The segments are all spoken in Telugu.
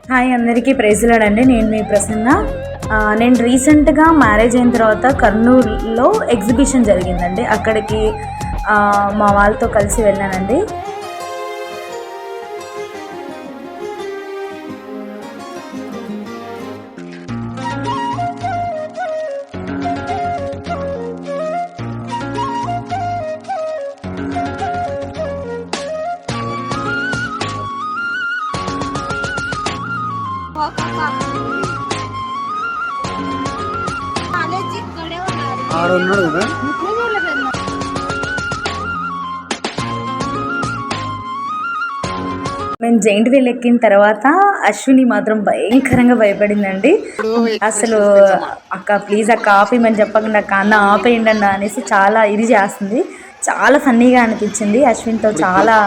హాయ్ అందరికీ ప్రైజ్లాడండి. నేను మీ ప్రసన్న. నేను రీసెంట్గా మ్యారేజ్ అయిన తర్వాత కర్నూలులో ఎగ్జిబిషన్ జరిగిందండి. అక్కడికి మా వాళ్ళతో కలిసి వెళ్ళానండి. మేము జైంట్ వీల్ ఎక్కిన తర్వాత అశ్విని మాత్రం భయంకరంగా భయపడిందండి. అసలు అక్క ప్లీజ్ అక్క ఆపేయమని చెప్పకుండా అక్క అన్న ఆపేయండి అన్న అనేసి చాలా ఇది చేస్తుంది. చాలా ఫన్నీగా అనిపించింది. అశ్విన్తో చాలా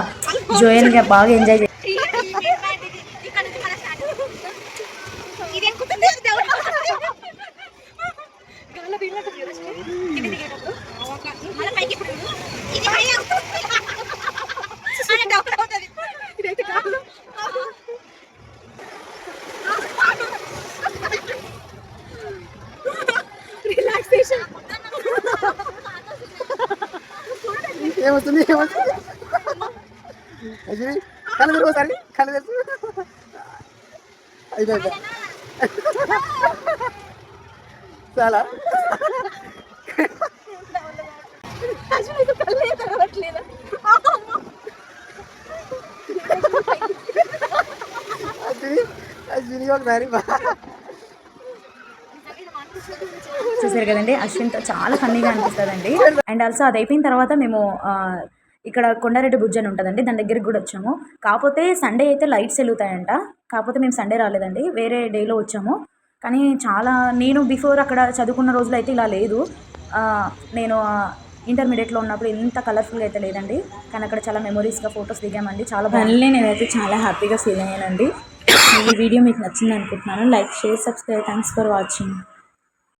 జోయల్గా బాగా ఎంజాయ్ చేసి ఏమవుతుంది కళ్ళు తిరుగుతారు కళ్ళు తెలుసు అయిపోయింది చాలా ఒకసారి చూసారు కదండి. అశ్విన్తో చాలా ఫన్నీగా అనిపిస్తుందండి. అండ్ ఆల్సో అది అయిపోయిన తర్వాత మేము ఇక్కడ కొండారెడ్డి బుర్జ్ అని ఉంటుందండి, దాని దగ్గరికి కూడా వచ్చాము. కాకపోతే సండే అయితే లైట్స్ వెలుగుతాయంట. కాకపోతే మేము సండే రాలేదండి, వేరే డేలో వచ్చాము. కానీ చాలా నేను బిఫోర్ అక్కడ చదువుకున్న రోజులు అయితే ఇలా లేదు. నేను ఇంటర్మీడియట్లో ఉన్నప్పుడు ఇంత కలర్ఫుల్గా అయితే లేదండి. కానీ అక్కడ చాలా మెమొరీస్గా ఫొటోస్ దిగామండి. చాలా బాగుంది. నేనైతే చాలా హ్యాపీగా ఫీల్ అయ్యానండి. ఈ వీడియో మీకు నచ్చింది అనుకుంటున్నాను. Like, share, subscribe. Thanks for watching.